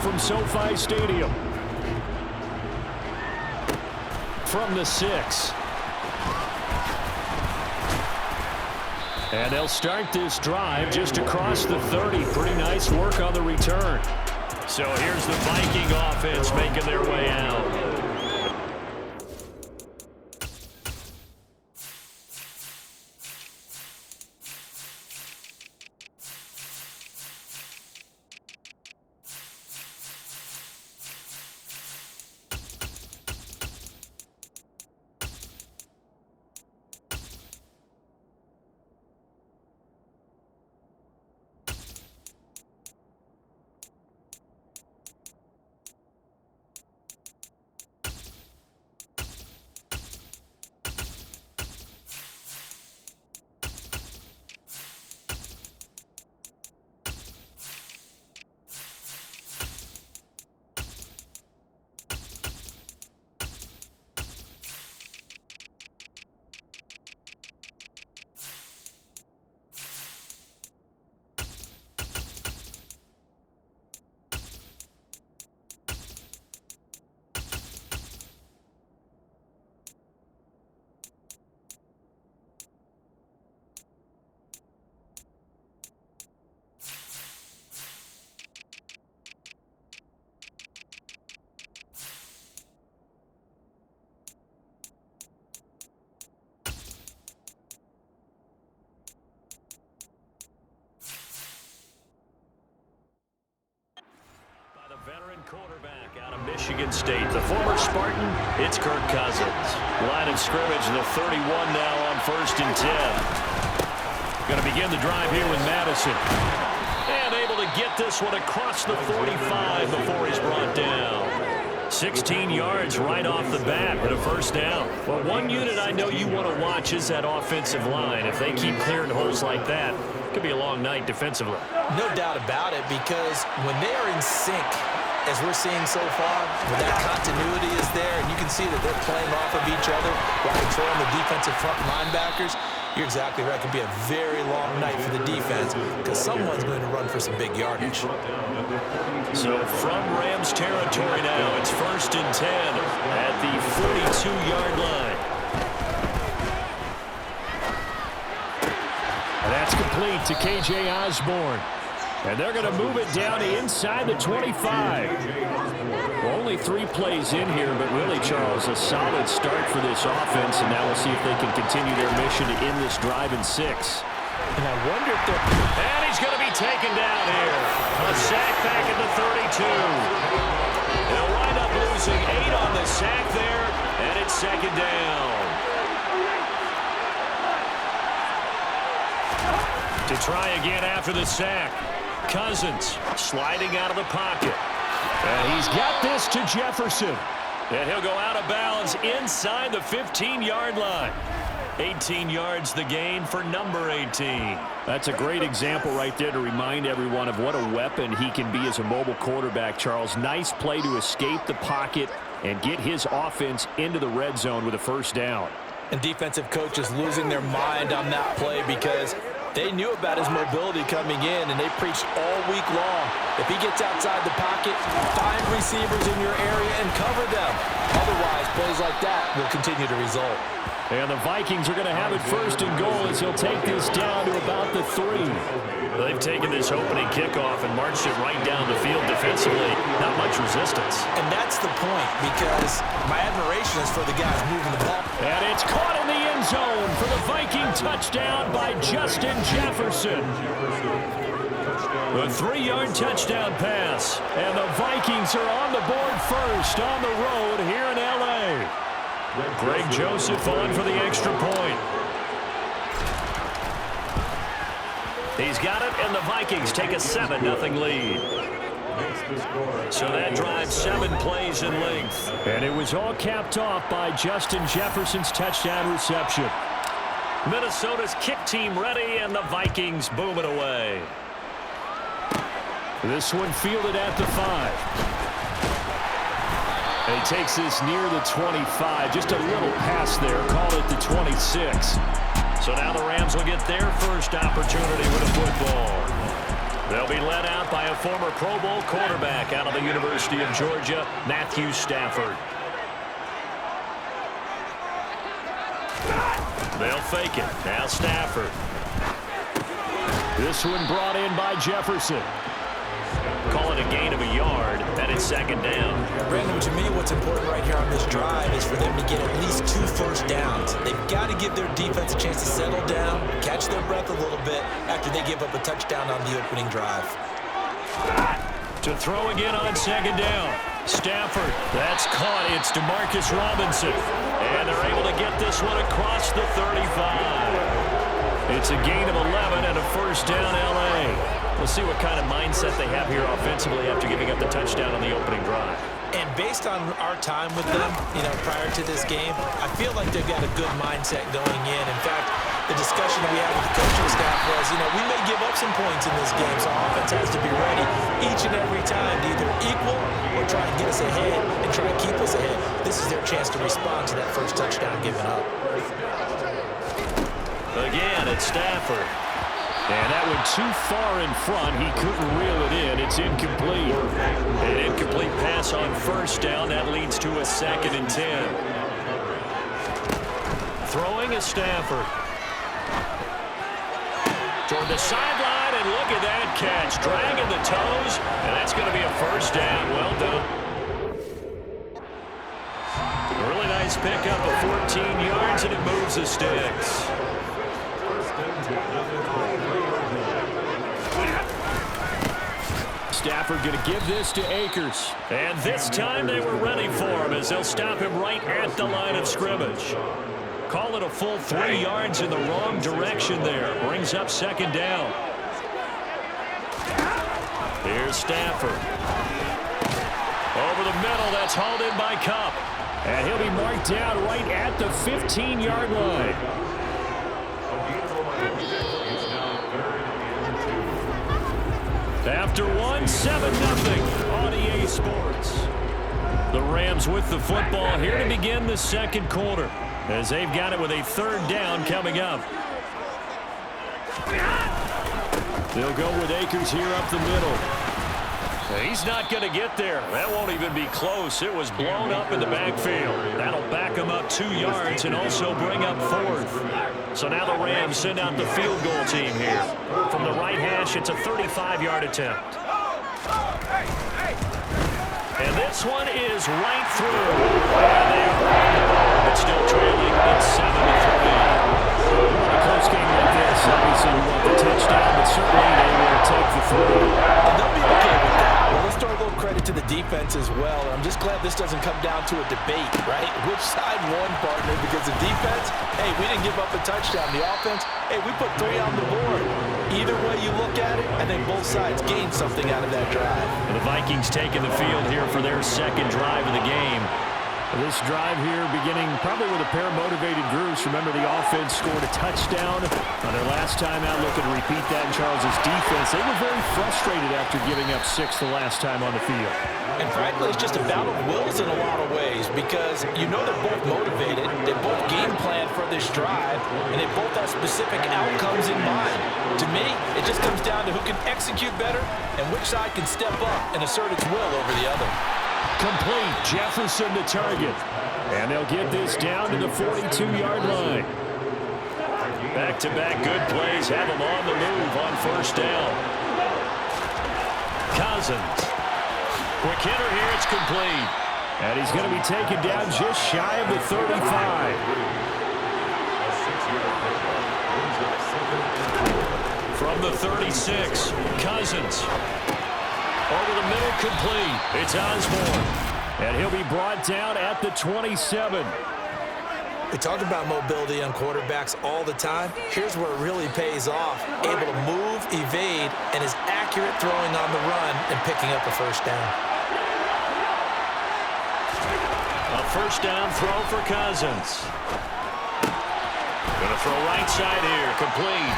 from SoFi Stadium. From the 6. And they'll start this drive just across the 30. Pretty nice work on the return. So here's the Viking offense making their way out. Veteran quarterback out of Michigan State, the former Spartan, it's Kirk Cousins. Line of scrimmage, the 31 now on 1st and 10. Going to begin the drive here with Madison. And able to get this one across the 45 before he's brought down. 16 yards right off the bat with a first down. Well, one unit I know you want to watch is that offensive line. If they keep clearing holes like that, it could be a long night defensively. No doubt about it, because when they are in sync, as we're seeing so far, when that continuity is there, and you can see that they're playing off of each other while controlling the defensive front linebackers, you're exactly right. It could be a very long night for the defense because someone's going to run for some big yardage. So from Rams territory now, it's 1st and 10 at the 42-yard line. And that's complete to K.J. Osborne. And they're going to move it down inside the 25. Well, only 3 plays in here, but really, Charles, a solid start for this offense. And now we'll see if they can continue their mission to end this drive in 6. And I wonder if they're... And he's going to be taken down here. A sack back at the 32. They'll wind up losing 8 on the sack there, and it's 2nd down. To try again after the sack. Cousins sliding out of the pocket. And he's got this to Jefferson. And he'll go out of bounds inside the 15-yard line. 18 yards the gain for number 18. That's a great example right there to remind everyone of what a weapon he can be as a mobile quarterback, Charles. Nice play to escape the pocket and get his offense into the red zone with a first down. And defensive coaches losing their mind on that play because they knew about his mobility coming in, and they preached all week long. If he gets outside the pocket, find receivers in your area and cover them. Otherwise, plays like that will continue to result. And the Vikings are going to have it 1st and goal as he'll take this down to about the 3. They've taken this opening kickoff and marched it right down the field defensively. Not much resistance. And that's the point, because my admiration is for the guys moving the ball. And it's caught in the end zone for the Viking touchdown by Justin Jefferson. A 3-yard touchdown pass. And the Vikings are on the board first on the road here in L.A. Greg Joseph on for the extra point. He's got it, and the Vikings take a 7-0 lead. So that drives 7 plays in length. And it was all capped off by Justin Jefferson's touchdown reception. Minnesota's kick team ready, and the Vikings boom it away. This one fielded at the 5. And he takes this near the 25. Just a little pass there. Called it the 26. So now the Rams will get their first opportunity with a football. They'll be led out by a former Pro Bowl quarterback out of the University of Georgia, Matthew Stafford. They'll fake it. Now Stafford. This one brought in by Jefferson. Call it a gain of a yard. That is second down. Brandon, to me, what's important right here on this drive is for them to get at least 2 first downs. They've got to give their defense a chance to settle down, catch their breath a little bit after they give up a touchdown on the opening drive. To throw again on second down. Stafford, that's caught. It's DeMarcus Robinson. And they're able to get this one across the 35. It's a gain of 11 and a first down, L.A. We'll see what kind of mindset they have here offensively after giving up the touchdown on the opening drive. And based on our time with them, prior to this game, I feel like they've got a good mindset going in. In fact, the discussion that we had with the coaching staff was, we may give up some points in this game, so our offense has to be ready each and every time to either equal or try and get us ahead and try and keep us ahead. This is their chance to respond to that first touchdown given up. Again, it's Stafford. And that one too far in front. He couldn't reel it in. It's incomplete. An incomplete pass on first down. That leads to a 2nd and 10. Throwing is Stafford. Toward the sideline, and look at that catch. Dragging the toes, and that's going to be a first down. Well done. Really nice pickup of 14 yards, and it moves the sticks. Stafford going to give this to Akers. And this time they were ready for him as they'll stop him right at the line of scrimmage. Call it a full 3 yards in the wrong direction there. Brings up second down. Here's Stafford. Over the middle, that's hauled in by Kupp. And he'll be marked down right at the 15-yard line. After 1, 7-0 on EA Sports. The Rams with the football here to begin the second quarter as they've got it with a 3rd down coming up. They'll go with Akers here up the middle. He's not going to get there. That won't even be close. It was blown up in the backfield. That'll back him up 2 yards and also bring up 4th. So now the Rams send out the field goal team here. From the right hash, it's a 35-yard attempt. And this one is right through. And they are but still trailing at 7-3. In a close game like this, obviously you want the touchdown, but certainly they will take the 3. And they'll be okay with that. Well, let's throw a little credit to the defense as well. I'm just glad this doesn't come down to a debate, right? Which side won, partner? Because the defense, hey, we didn't give up a touchdown. The offense, hey, we put 3 on the board. Either way you look at it, I think both sides gained something out of that drive. And the Vikings taking the field here for their second drive of the game. This drive here beginning probably with a pair of motivated groups. Remember, the offense scored a touchdown on their last time out. Looking to repeat that in Charles's defense. They were very frustrated after giving up 6 the last time on the field. And frankly, it's just a battle of wills in a lot of ways because they're both motivated. They both game plan for this drive, and they both have specific outcomes in mind. To me, it just comes down to who can execute better and which side can step up and assert its will over the other. Complete. Jefferson to target. And they'll get this down to the 42-yard line. Back-to-back good plays have them on the move on first down. Cousins. Quick hitter here. It's complete. And he's going to be taken down just shy of the 35. From the 36, Cousins. Over the middle, complete. It's Osborne. And he'll be brought down at the 27. We talk about mobility on quarterbacks all the time. Here's where it really pays off. Able to move, evade, and is accurate throwing on the run and picking up a first down. A first down throw for Cousins. Going to throw right side here, complete.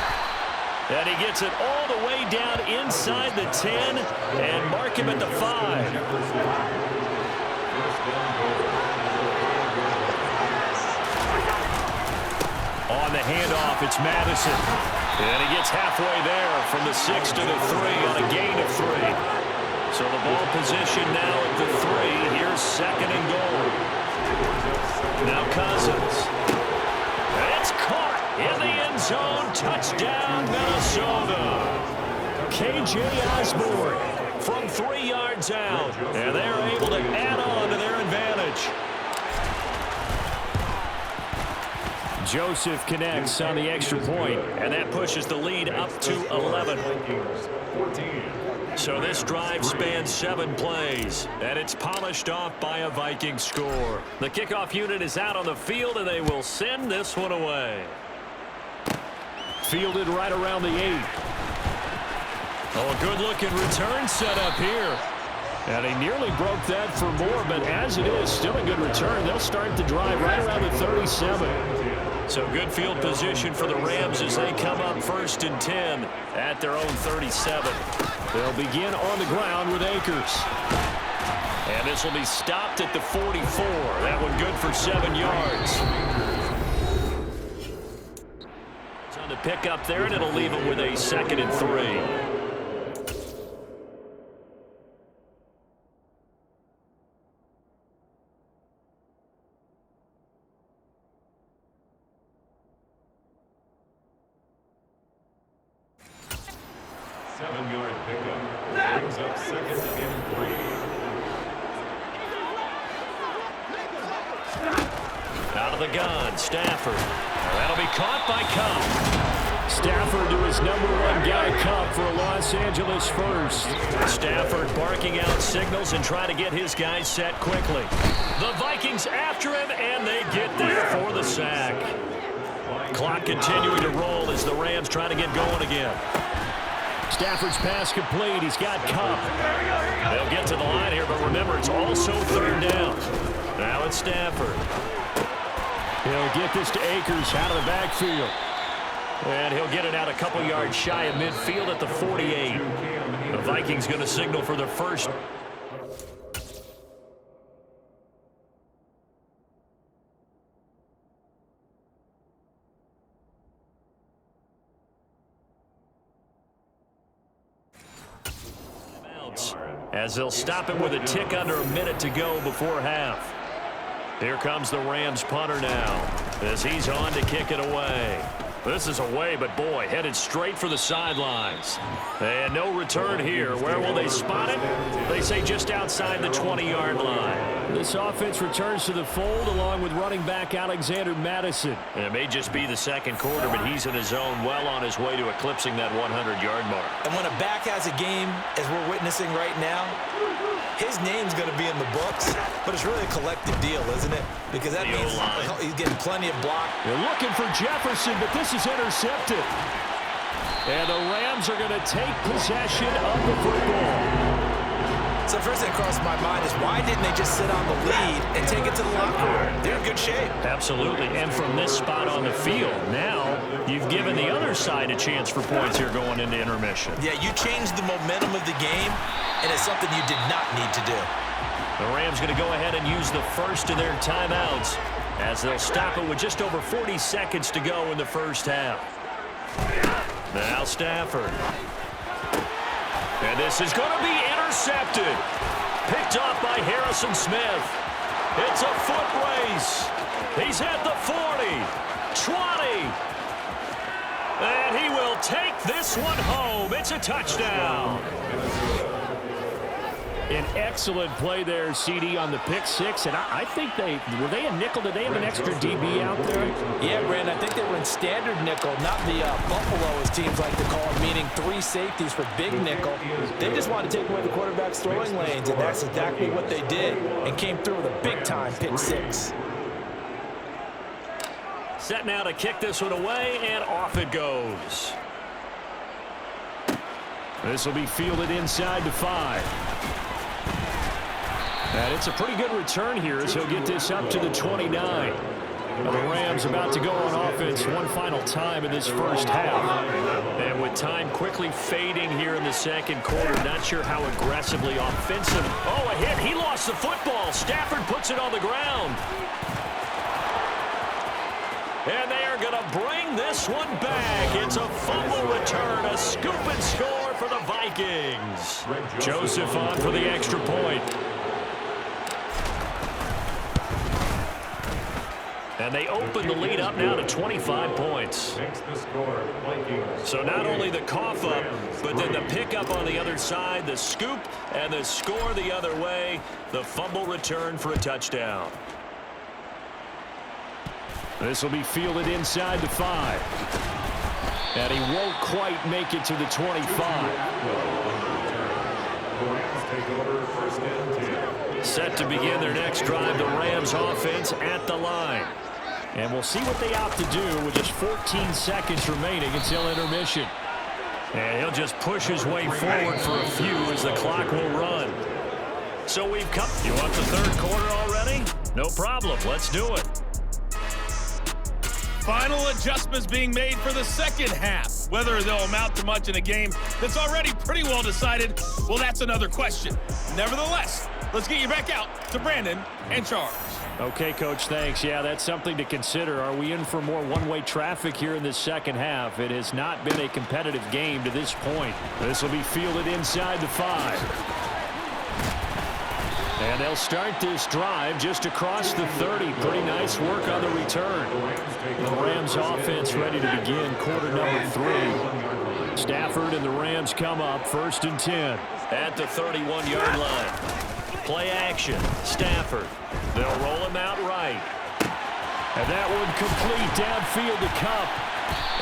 And he gets it all the way down inside the 10 and mark him at the 5. On the handoff, it's Madison. And he gets halfway there from the 6 to the 3 on a gain of 3. So the ball position now at the 3. Here's second and goal. Now Cousins. It's caught in the end zone. Touchdown, Minnesota. K.J. Osborne from 3 yards out. And they're able to add on to their advantage. Joseph connects on the extra point, and that pushes the lead up to 11. So this drive spans 7 plays, and it's polished off by a Vikings score. The kickoff unit is out on the field, and they will send this one away. Fielded right around the 8. Oh, a good-looking return set up here. And he nearly broke that for more, but as it is, still a good return. They'll start the drive right around the 37. So good field position for the Rams as they come up 1st and 10 at their own 37. They'll begin on the ground with Akers. And this will be stopped at the 44. That one good for 7 yards. It's on the pick up there, and it'll leave him with a 2nd and 3. Out of the gun, Stafford. That'll be caught by Cup. Stafford to his #1 guy, Cup, for a Los Angeles first. Stafford barking out signals and trying to get his guys set quickly. The Vikings after him, and they get there for the sack. Clock continuing to roll as the Rams try to get going again. Stafford's pass complete. He's got Cup. They'll get to the line here, but remember, it's also 3rd down. Now it's Stafford. He'll get this to Akers out of the backfield. And he'll get it out a couple yards shy of midfield at the 48. The Vikings going to signal for their first. As they'll stop him with a tick under a minute to go before half. Here comes the Rams punter now as he's on to kick it away. This is away, but boy, headed straight for the sidelines. And no return here. Where will they spot it? They say just outside the 20-yard line. This offense returns to the fold along with running back Alexander Madison. It may just be the second quarter, but he's in his zone, well on his way to eclipsing that 100-yard mark. And when a back has a game, as we're witnessing right now, his name's going to be in the books, but it's really a collective deal, isn't it? Because that means he's getting plenty of block. They're looking for Jefferson, but this is intercepted. And the Rams are going to take possession of the football. So the first thing that crossed my mind is why didn't they just sit on the lead and take it to the locker room? They're in good shape. Absolutely, and from this spot on the field, now you've given the other side a chance for points here going into intermission. Yeah, you changed the momentum of the game, and it's something you did not need to do. The Rams going to go ahead and use the first of their timeouts as they'll stop it with just over 40 seconds to go in the first half. Now Stafford. And this is going to be intercepted. Picked off by Harrison Smith. It's a foot race. He's at the 40, 20. And he will take this one home. It's a touchdown. An excellent play there, CD, on the pick six. And I think were they a nickel? Did they have an extra DB out there? Yeah, Brandon, I think they were in standard nickel, not the Buffalo, as teams like to call it, meaning 3 safeties for big nickel. They just wanted to take away the quarterback's throwing lanes, and that's exactly what they did, and came through with a big-time pick six. Set now to kick this one away, and off it goes. This will be fielded inside the 5. And it's a pretty good return here as he'll get this up to the 29. Now the Rams about to go on offense one final time in this first half. And with time quickly fading here in the second quarter, not sure how aggressively offensive. Oh, a hit. He lost the football. Stafford puts it on the ground. And they are going to bring this one back. It's a fumble return, a scoop and score for the Vikings. Joseph on for the extra point. And they open the lead up now to 25 points. So not only the cough up, but then the pickup on the other side, the scoop, and the score the other way. The fumble return for a touchdown. This will be fielded inside the 5. And he won't quite make it to the 25. Set to begin their next drive, the Rams offense at the line. And we'll see what they opt to do with just 14 seconds remaining until intermission. And he'll just push his way forward for a few as the clock will run. So we've come. You want the third quarter already? No problem. Let's do it. Final adjustments being made for the second half. Whether they'll amount to much in a game that's already pretty well decided, well, that's another question. Nevertheless, let's get you back out to Brandon and Charles. Okay, Coach, thanks. Yeah, that's something to consider. Are we in for more one-way traffic here in this second half? It has not been a competitive game to this point. This will be fielded inside the 5. And they'll start this drive just across the 30. Pretty nice work on the return. The Rams offense ready to begin quarter number 3. Stafford and the Rams come up 1st and 10 at the 31-yard line. Play action. Stafford. They'll roll him out right. And that one complete downfield to Kupp.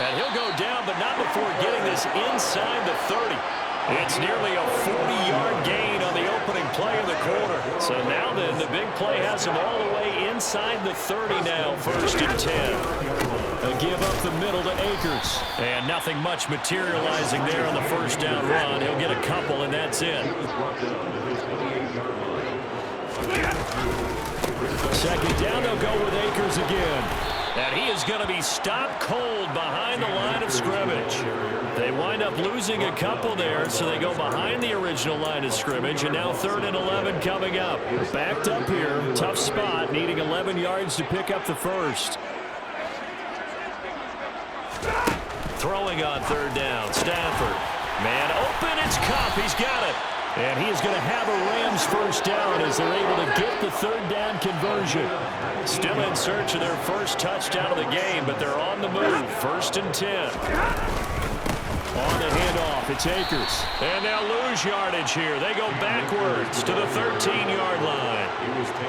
And he'll go down, but not before getting this inside the 30. It's nearly a 40-yard gain on the opening play of the quarter. So now then, the big play has him all the way inside the 30 now, 1st and 10. A give up the middle to Akers. And nothing much materializing there on the first down run. He'll get a couple, and that's it. Second down, they'll go with Akers again. And he is going to be stopped cold behind the line of scrimmage. They wind up losing a couple there, so they go behind the original line of scrimmage, and now 3rd and 11 coming up. Backed up here, tough spot, needing 11 yards to pick up the first. Throwing on 3rd down, Stafford. Man open, it's Kupp, he's got it. And he is going to have a Rams first down as they're able to get the 3rd down conversion. Still in search of their first touchdown of the game, but they're on the move. 1st and 10. On the handoff, it's Akers. And they'll lose yardage here. They go backwards to the 13-yard line.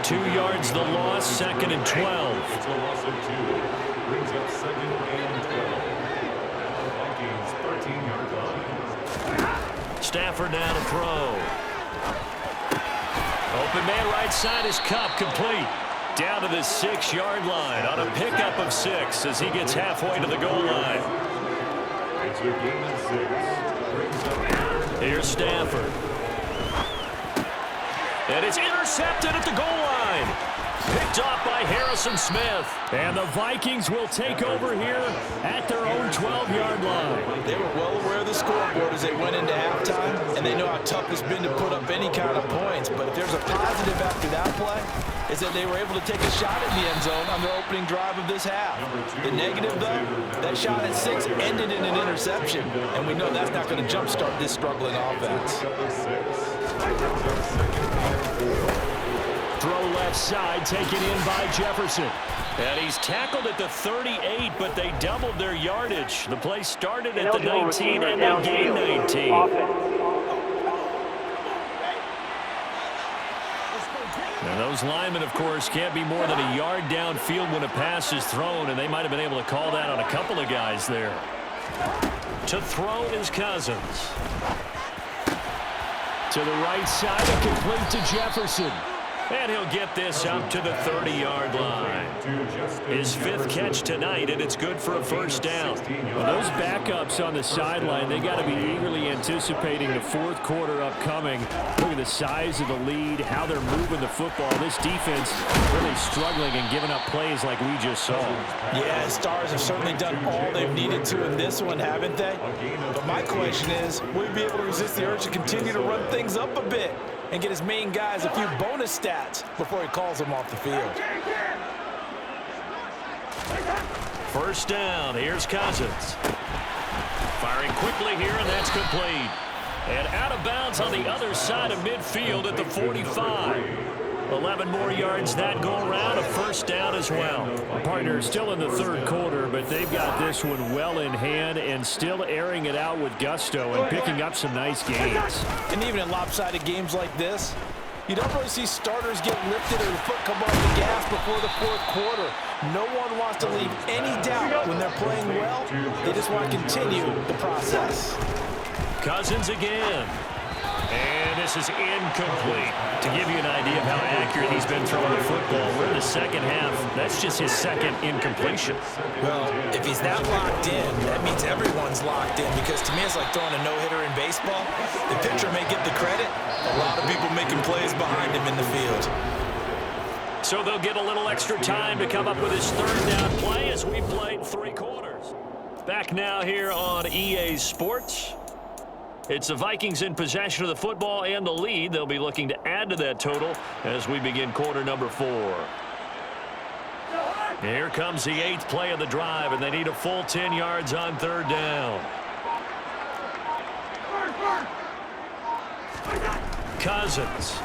2 yards the loss, 2nd and 12. It's a loss of 2. Brings up 2nd and 12. Vikings 13-yard line. Stafford now to throw. Open man right side is Kupp, complete. Down to the 6-yard line on a pickup of 6 as he gets halfway to the goal line. It's a game of 6. Here's Stafford. And it's intercepted at the goal line. Picked off by Harrison Smith. And the Vikings will take over here at their own 12-yard line. They were well aware of the scoreboard as they went into halftime, and they know how tough it's been to put up any kind of points. But if there's a positive after that play, is that they were able to take a shot at the end zone on their opening drive of this half. The negative, though, that shot at 6 ended in an interception, and we know that's not going to jumpstart this struggling offense. Throw left side, taken in by Jefferson. And he's tackled at the 38, but they doubled their yardage. The play started at the 19, and they gained 19. And those linemen, of course, can't be more than a yard downfield when a pass is thrown, and they might have been able to call that on a couple of guys there. To throw is Cousins. To the right side, a complete to Jefferson. And he'll get this up to the 30-yard line. His 5th catch tonight, and it's good for a first down. Well, those backups on the sideline, they got to be eagerly anticipating the 4th quarter upcoming. Look at the size of the lead, how they're moving the football. This defense really struggling and giving up plays like we just saw. Yeah, Stars have certainly done all they've needed to in this one, haven't they? But my question is, will he be able to resist the urge to continue to run things up a bit and get his main guys a few bonus stats before he calls them off the field? First down. Here's Cousins. Firing quickly here, and that's complete. And out of bounds on the other side of midfield at the 45. 11 more yards that go around, a first down as well. Partner still in the third quarter, but they've got this one well in hand and still airing it out with gusto and picking up some nice gains. And even in lopsided games like this, you don't really see starters get lifted or the foot come off the gas before the fourth quarter. No one wants to leave any doubt when they're playing well. They just want to continue the process. Cousins again. And this is incomplete. To give you an idea of how accurate he's been throwing the football, we're in the second half. That's just his second incompletion. Well, if he's that locked in, that means everyone's locked in, because to me it's like throwing a no-hitter in baseball. The pitcher may get the credit. A lot of people making plays behind him in the field. So they'll get a little extra time to come up with his third down play as we played 3 quarters. Back now here on EA Sports. It's the Vikings in possession of the football and the lead. They'll be looking to add to that total as we begin quarter number 4. Here comes the 8th play of the drive, and they need a full 10 yards on third down. Cousins.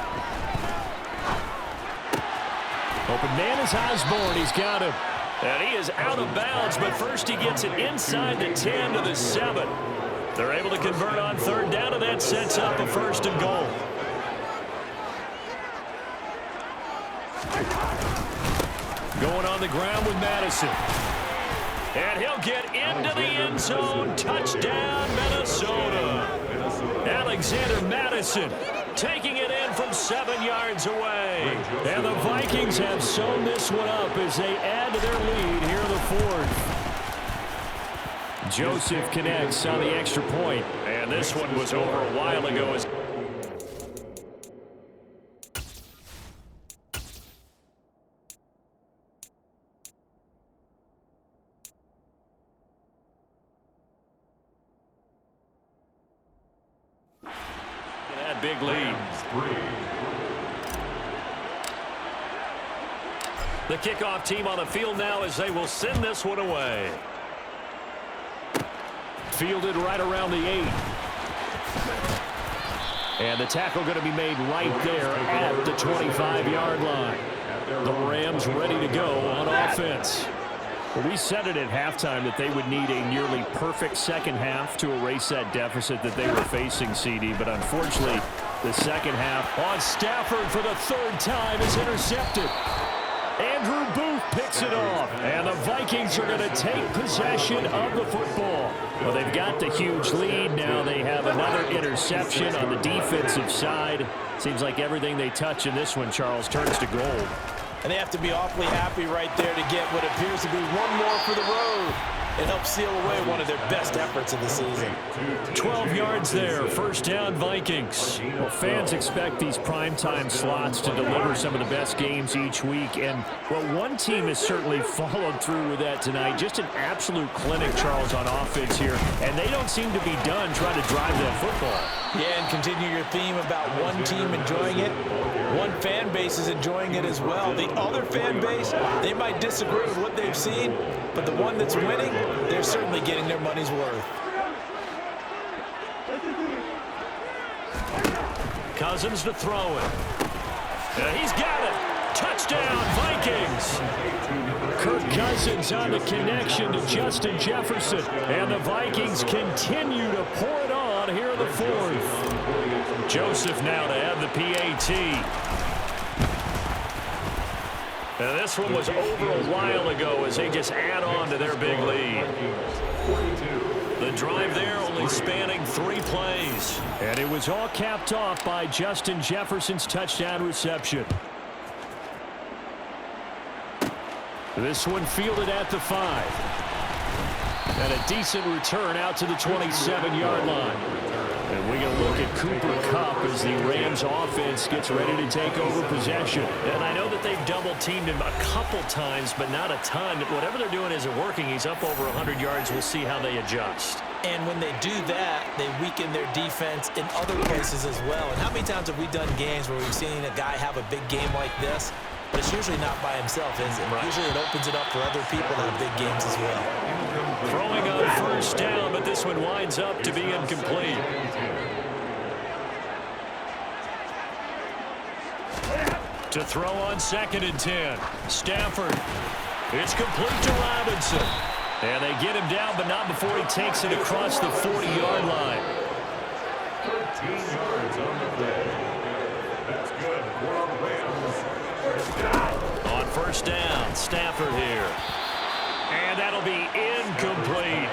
Open man is Osborne. He's got him. And he is out of bounds, but first he gets it inside the 10 to the 7. They're able to convert on third down, and that sets up a first and goal. Going on the ground with Madison. And he'll get into the end zone. Touchdown, Minnesota. Alexander Madison taking it in from 7 yards away. And the Vikings have sewn this one up as they add to their lead here in the 4th. Joseph connects on the extra point, and this one was over a while ago. That big lead. The kickoff team on the field now as they will send this one away. Fielded right around the 8. And the tackle going to be made right there at the 25-yard line. The Rams ready to go on offense. Well, we said it at halftime that they would need a nearly perfect second half to erase that deficit that they were facing, CD. But unfortunately, the second half on Stafford for the 3rd time is intercepted. Andrew Booth picks it off, and the Vikings are going to take possession of the football. Well, they've got the huge lead. Now they have another interception on the defensive side. Seems like everything they touch in this one, Charles, turns to gold. And they have to be awfully happy right there to get what appears to be one more for the road. It helps seal away one of their best efforts of the season. 12 yards there, first down Vikings. Well, fans expect these primetime slots to deliver some of the best games each week. And, well, one team has certainly followed through with that tonight. Just an absolute clinic, Charles, on offense here. And they don't seem to be done trying to drive that football. Yeah, and continue your theme about one team enjoying it. One fan base is enjoying it as well. The other fan base, they might disagree with what they've seen, but the one that's winning, they're certainly getting their money's worth. Cousins to throw it. And he's got it. Touchdown, Vikings. Kirk Cousins on the connection to Justin Jefferson. And the Vikings continue to pour it on here in the 4th. Joseph now to have the PAT. And this one was over a while ago as they just add on to their big lead. The drive there only spanning 3 plays. And it was all capped off by Justin Jefferson's touchdown reception. This one fielded at the 5. And a decent return out to the 27-yard line. And we're going to look at Cooper Kupp as the Rams offense gets ready to take over possession. And I know that they've double-teamed him a couple times, but not a ton. Whatever they're doing isn't working. He's up over 100 yards. We'll see how they adjust. And when they do that, they weaken their defense in other places as well. And how many times have we done games where we've seen a guy have a big game like this, It's usually not by himself, is it? Right. Usually it opens it up for other people that have big games as well. Throwing on first down, but this one winds up to be incomplete. To throw on 2nd and 10. Stafford. It's complete to Robinson. And they get him down, but not before he takes it across the 40-yard line. 13 yards on the play. That's good for the Rams. First down. On first down, Stafford here. And that'll be incomplete.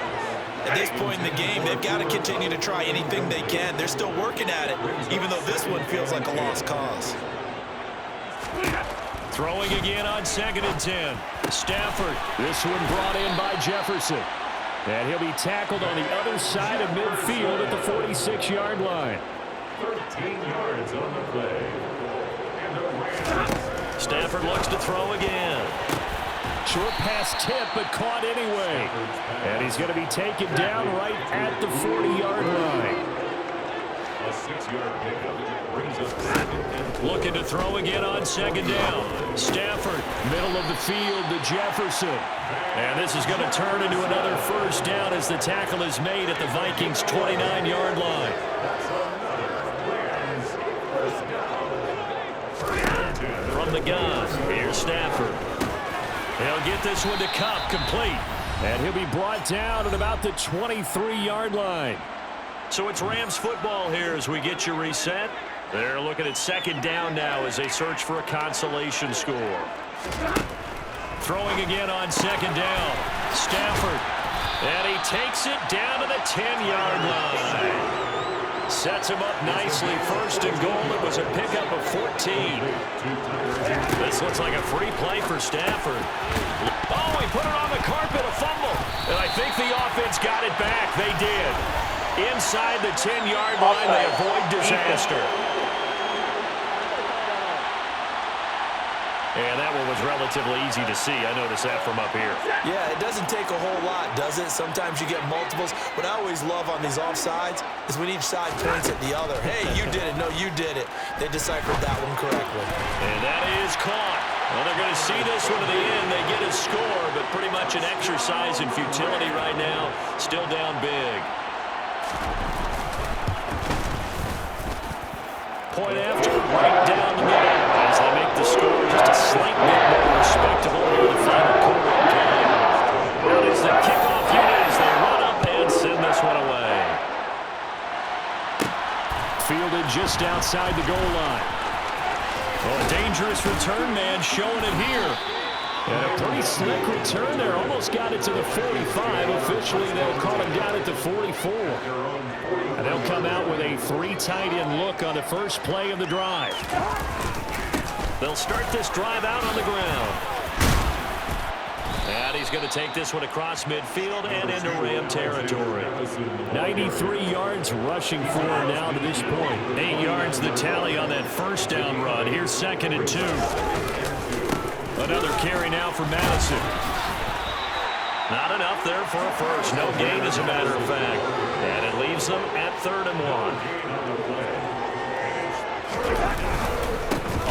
At this point in the game, they've got to continue to try anything they can. They're still working at it, even though this one feels like a lost cause. Throwing again on 2nd and 10. Stafford. This one brought in by Jefferson. And he'll be tackled on the other side of midfield at the 46-yard line. 13 yards on the play. And the Rams. Stafford looks to throw again. Short pass tip, but caught anyway. And he's going to be taken down right at the 40-yard line. A 6-yard pickup brings up 2nd and 12. Looking to throw again on 2nd down. Stafford, middle of the field to Jefferson. And this is going to turn into another first down as the tackle is made at the Vikings' 29-yard line. From the gun, here's Stafford. He'll get this one to Cup, complete. And he'll be brought down at about the 23-yard line. So it's Rams football here as we get you reset. They're looking at 2nd down now as they search for a consolation score. Throwing again on 2nd down. Stafford. And he takes it down to the 10-yard line. Sets him up nicely. 1st and goal. It was a pickup of 14. This looks like a free play for Stafford. Oh, he put it on the carpet, a fumble. And I think the offense got it back. They did. Inside the 10-yard line, they avoid disaster. And that one was relatively easy to see. I noticed that from up here. Yeah, it doesn't take a whole lot, does it? Sometimes you get multiples. What I always love on these offsides is when each side points at the other. Hey, you did it. No, you did it. They deciphered that one correctly. And that is caught. Well, they're going to see this one to the end. They get a score, but pretty much an exercise in futility right now. Still down big. Point after, right down the middle as they make the score just a slight bit more respectable here in the final quarter of the game. Now there's the kickoff unit as they run up and send this one away. Fielded just outside the goal line. Well, a dangerous return man showing it here. And a pretty slick return there. Almost got it to the 45. Officially, they'll call him down at the 44. And they'll come out with a 3 tight end look on the first play of the drive. They'll start this drive out on the ground. And he's going to take this one across midfield and into Ram territory. 93 yards rushing for him now to this point. 8 yards the tally on that first down run. Here's 2nd and 2. Another carry now for Madison. Not enough there for a first. No gain, as a matter of fact. And it leaves them at 3rd and 1.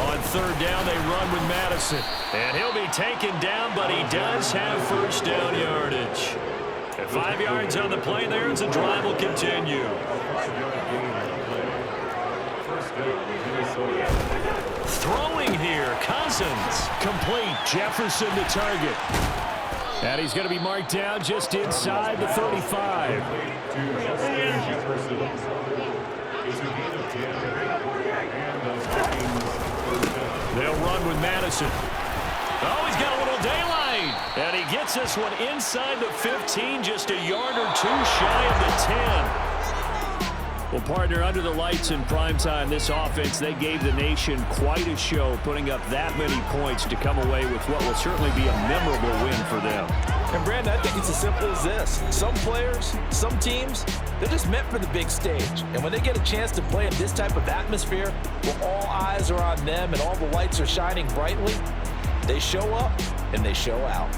On 3rd down, they run with Madison. And he'll be taken down, but he does have first down yardage. At 5 yards on the play there, as the drive will continue. Throwing here, Cousins. Complete. Jefferson the target. And he's going to be marked down just inside the 35. They'll run with Madison. Oh, he's got a little daylight. And he gets this one inside the 15, just a yard or 2 shy of the 10. Well, partner, under the lights in primetime, this offense, they gave the nation quite a show, putting up that many points to come away with what will certainly be a memorable win for them. And, Brandon, I think it's as simple as this. Some players, some teams, they're just meant for the big stage. And when they get a chance to play in this type of atmosphere, where all eyes are on them and all the lights are shining brightly, they show up and they show out.